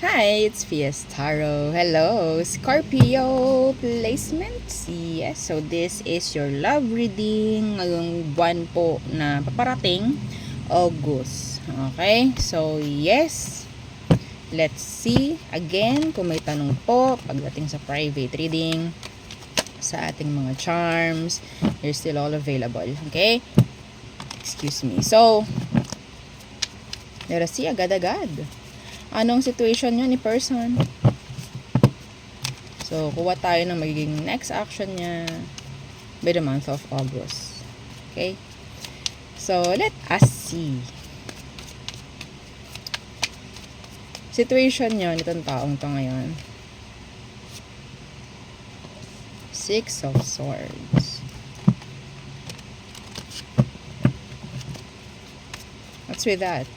Hi, it's Fiestaro. Hello, Scorpio placements. Yes, so this is your love reading ngayong buwan po na paparating, August. Okay, so yes, let's see again kung may tanong po pagdating sa private reading sa ating mga charms. They're still all available. Okay, excuse me. So, let us see agad-agad. Anong situation nyo ni person? So, kuha tayo ng magiging next action niya by the month of August. Okay? So, let us see. Situation nyo nitong taong to ngayon. Six of Swords. What's with that?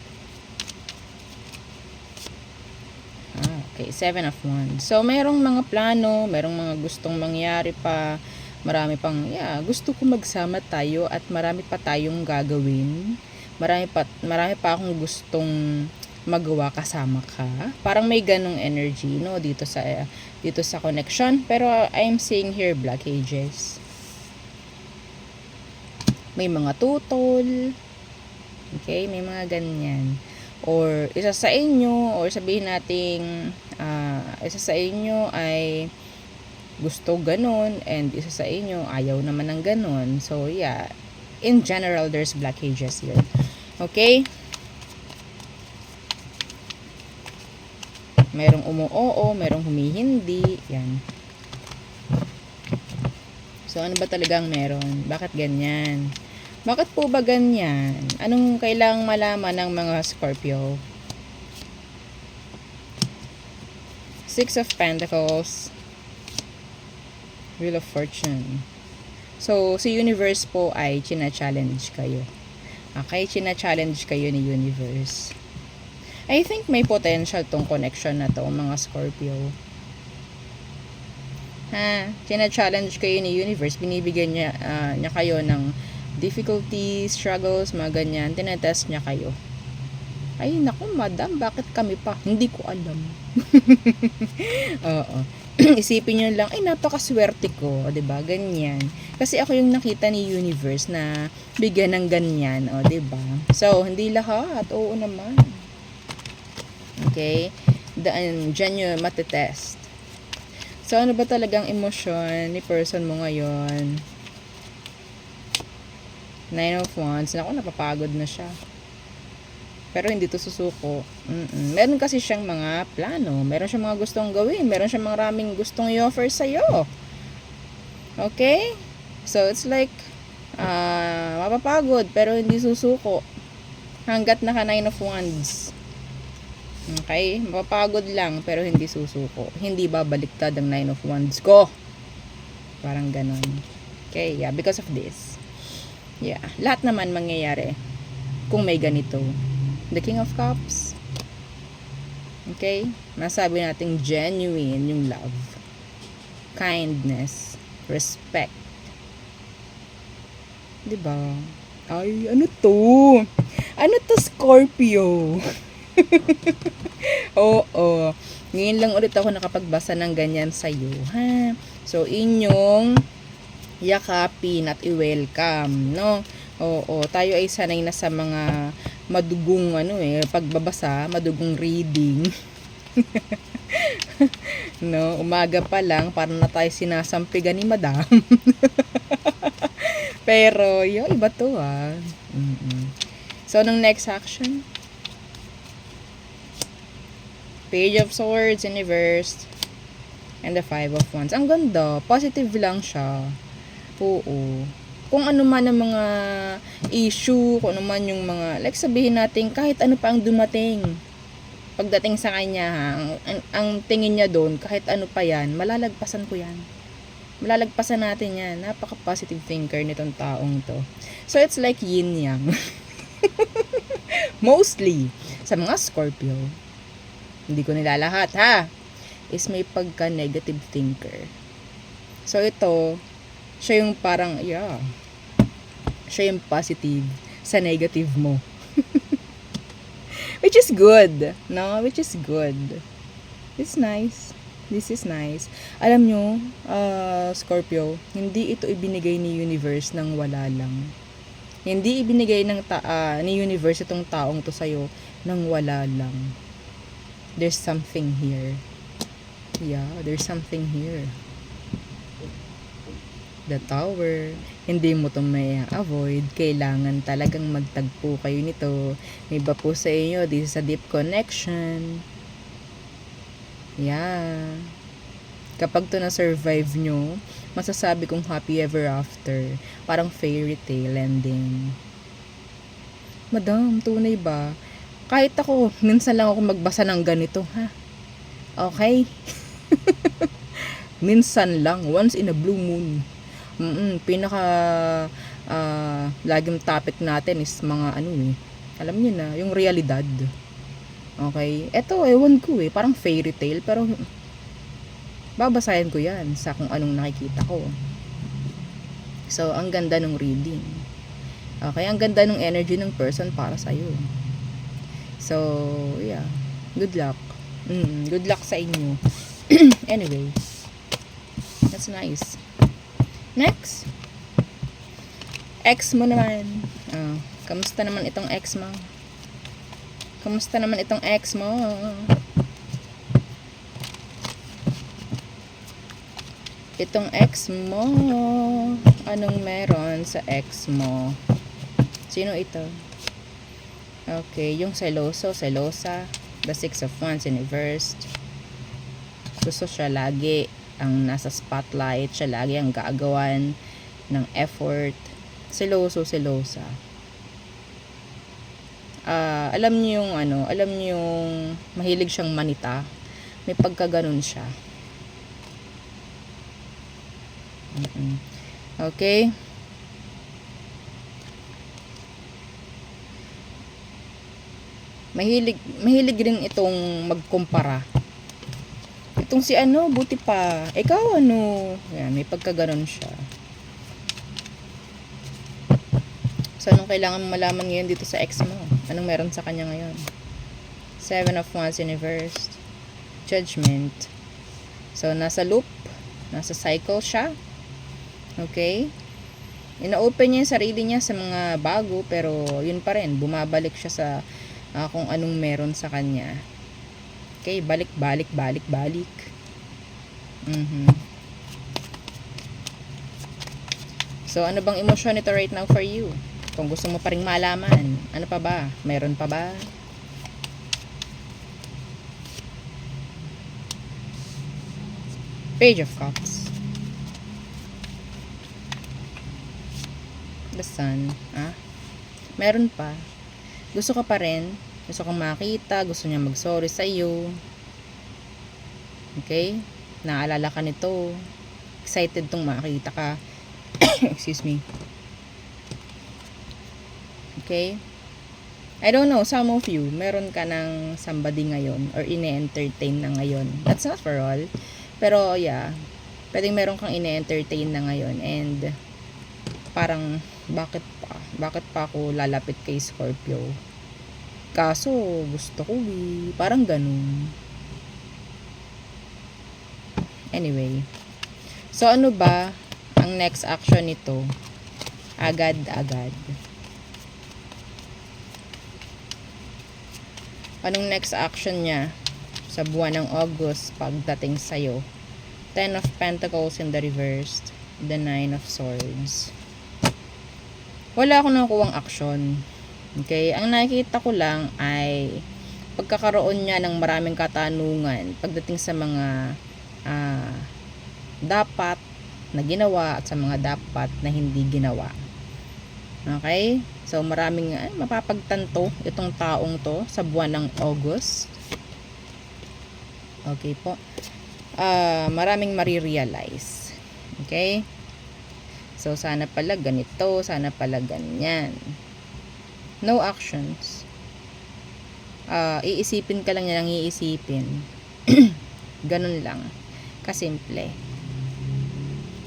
Okay, Seven of Wands. So, merong mga plano, merong mga gustong mangyari pa, marami pang, gusto ko magsama tayo at marami pa tayong gagawin. Marami pa akong gustong magawa kasama ka. Parang may ganong energy, no, dito sa connection. Pero, I'm seeing here blockages. May mga tutol. Okay, may mga ganyan. Or isa sa inyo, or sabihin nating isa sa inyo ay gusto ganun and isa sa inyo ayaw naman ng ganun. So yeah, in general there's blockages here. Okay, merong umuoo, merong humihindi. Yan. So ano ba talagang meron? Bakit ganyan? Bakit po ba ganyan? Anong kailangang malaman ng mga Scorpio? Six of Pentacles. Wheel of Fortune. So, si Universe po ay china-challenge kayo. Okay? China-challenge kayo ni Universe. I think may potential tong connection na to, mga Scorpio. China-challenge kayo ni Universe. Binibigyan niya kayo ng difficulties, struggles, mga ganyan. Tinetest niya kayo. Ay, naku, madam, bakit kami pa? Hindi ko alam. Oo. Isipin nyo lang, ay, napakaswerte ko. O, diba? Ganyan. Kasi ako yung nakita ni Universe na bigyan ng ganyan. O, diba? So, hindi lahat. Oo naman. Okay? Diyan nyo matetest. So, ano ba talagang emosyon ni person mo ngayon? Nine of Wands. Naku, napapagod na siya. Pero hindi to susuko. Meron kasi siyang mga plano. Meron siyang mga gustong gawin. Meron siyang maraming gustong i-offer sa'yo. Okay? So, it's like, mapapagod pero hindi susuko. Hanggat naka Nine of Wands. Okay? Mapapagod lang pero hindi susuko. Hindi babaliktad ang Nine of Wands ko. Parang ganon. Okay? Yeah, because of this. Yeah, lahat naman mangyayari kung may ganito. The King of Cups. Okay? Masabi natin genuine yung love. Kindness. Respect. Diba? Ay, ano to? Ano to, Scorpio? Oo. Ngayon lang ulit ako nakapagbasa ng ganyan sa'yo. Ha? So, inyong yakapin at i-welcome, no? Oo, tayo ay sanay na sa mga madugong pagbabasa, madugong reading. No, umaga pa lang para na tayo sinasampigan ni Madam. Pero, iba to So, nung next action? Page of Swords in reverse and the Five of Wands. Ang ganda, positive lang siya. Oo. Kung ano man ang mga issue, kung ano man yung mga, like sabihin natin, kahit ano pa ang dumating, pagdating sa kanya, ang tingin niya doon, kahit ano pa yan, malalagpasan ko yan. Malalagpasan natin yan. Napaka-positive thinker nitong taong to. So, it's like yin-yang. Mostly, sa mga Scorpio, hindi ko nila lahat, is may pagka-negative thinker. So, ito, siya yung parang, siya yung positive sa negative mo. Which is good, no? Which is good. It's nice. This is nice. Alam nyo, Scorpio, hindi ito ibinigay ni universe ng wala lang. Hindi ibinigay ni universe itong taong to sa'yo ng wala lang. There's something here. Yeah, there's something here. The Tower. Hindi mo to may avoid. Kailangan talagang magtagpo kayo nito. May iba po sa inyo, this is a deep connection. Yeah. Kapag to na-survive nyo, masasabi kong happy ever after. Parang fairy tale ending. Madam, tunay ba? Kahit ako, minsan lang ako magbasa ng ganito, ha? Okay? Minsan lang, once in a blue moon. Laging topic natin is mga alam niyo na, yung realidad. Okay? Eto, ewan ko parang fairy tale, pero babasahin ko yan sa kung anong nakikita ko. So, ang ganda ng reading. Okay, ang ganda ng energy ng person para sa'yo. So, yeah. Good luck. Good luck sa inyo. Anyway. That's nice. Next. Ex mo naman. Kamusta naman itong ex mo? Kamusta naman itong ex mo? Itong ex mo. Anong meron sa ex mo? Sino ito? Okay, yung seloso, selosa. The Six of Wands in reversed. Gusto siya lagi ang nasa spotlight. Siya lagi ang gaagawan ng effort. Seloso, selosa. Alam niyo yung alam niyo yung mahilig siyang manita. May pagkaganon siya. Okay? Mahilig rin itong magkumpara. Itong si buti pa. Ikaw Yan, may pagkaganon siya. So, anong kailangan malaman ngayon dito sa ex mo? Anong meron sa kanya ngayon? Seven of Wands in reversed. Judgment. So, nasa loop. Nasa cycle siya. Okay? Ina-open niya yung sarili niya sa mga bago, pero yun pa rin. Bumabalik siya sa kung anong meron sa kanya. Okay? Balik. So, ano bang emosyon nito right now for you? Kung gusto mo pa ring malaman, ano pa ba? Meron pa ba? Page of Cups. The Sun. Meron pa. Gusto ka pa rin. Gusto kang makita. Gusto niya mag-sorry sa iyo. Okay? Naalala ka nito. Excited tong makita ka. Excuse me. Okay? I don't know, some of you, meron ka ng somebody ngayon or ine-entertain na ngayon. That's not for all. Pero, yeah, pwedeng meron kang ine-entertain na ngayon and parang, bakit pa ako lalapit kay Scorpio? Kaso, gusto ko parang ganun. Anyway. So, ano ba ang next action nito? Agad-agad. Anong next action niya sa buwan ng August pagdating sa'yo? Ten of Pentacles in the reversed. The Nine of Swords. Wala akong nakukuhang action. Okay? Ang nakikita ko lang ay pagkakaroon niya ng maraming katanungan pagdating sa mga dapat na ginawa at sa mga dapat na hindi ginawa. Okay? So, maraming mapapagtanto itong taong to sa buwan ng August. Okay po. Maraming marirealize. Okay? So, sana pala ganito, sana pala ganyan. No actions. Iisipin ka lang niya lang iisipin. Ganun lang. Kasimple.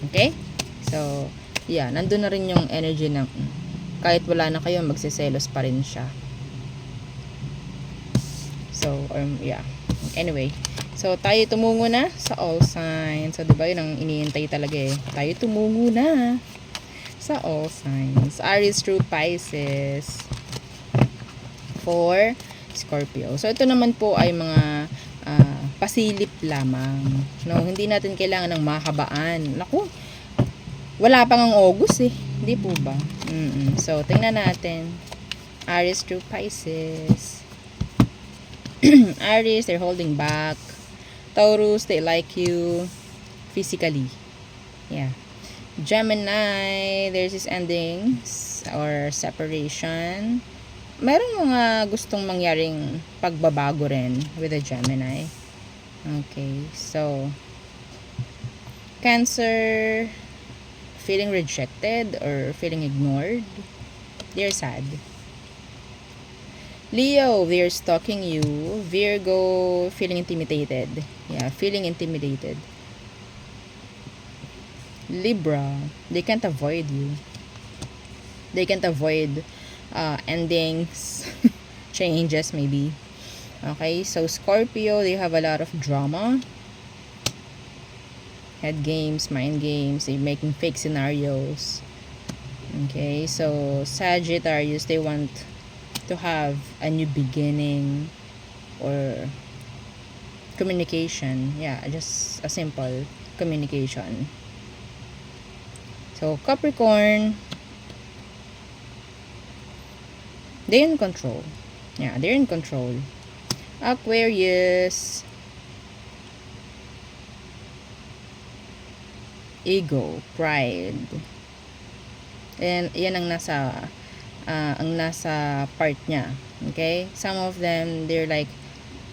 Okay? So, yeah, nandun na rin yung energy ng kahit wala na kayo, magsiselos pa rin siya. So, yeah. Anyway, So, tayo tumungo na sa all signs. So, diba, yun ang iniintay talaga eh. Tayo tumungo na sa all signs. Aries through Pisces. For Scorpio. So, ito naman po ay mga pasilip lamang. No, hindi natin kailangan ng mahabaan. Naku, wala pang ang August eh. Hindi po ba? So, tingnan natin. Aries through Pisces. Aries, they're holding back. Taurus, they like you physically. Yeah. Gemini, there's this endings or separation. Meron mga gustong mangyaring pagbabago rin with a Gemini. Okay, so Cancer, feeling rejected or feeling ignored. They're sad. Leo, they're stalking you. Virgo, feeling intimidated. Yeah, feeling intimidated. Libra, they can't avoid you. They can't avoid endings, changes maybe. Okay, so Scorpio, they have a lot of drama. Head games, mind games, they're making fake scenarios. Okay, so Sagittarius, they want to have a new beginning or communication. Yeah, just a simple communication. So Capricorn, they're in control. Yeah, they're in control. Aquarius, ego, pride. And yan ang nasa part niya. Okay? Some of them, they're like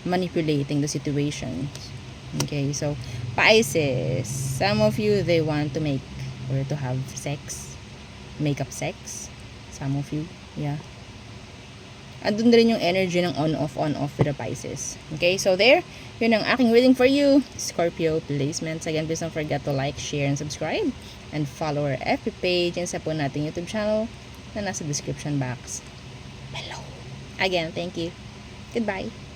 manipulating the situation. Okay? So, Pisces, some of you, they want to make or to have sex. Make-up sex. Some of you. Yeah. Andun rin yung energy ng on-off with the Pisces. Okay, so there, yun ang aking reading for you, Scorpio placements. Again, please don't forget to like, share, and subscribe. And follow our FB page and sa po nating YouTube channel na nasa description box below. Again, thank you. Goodbye.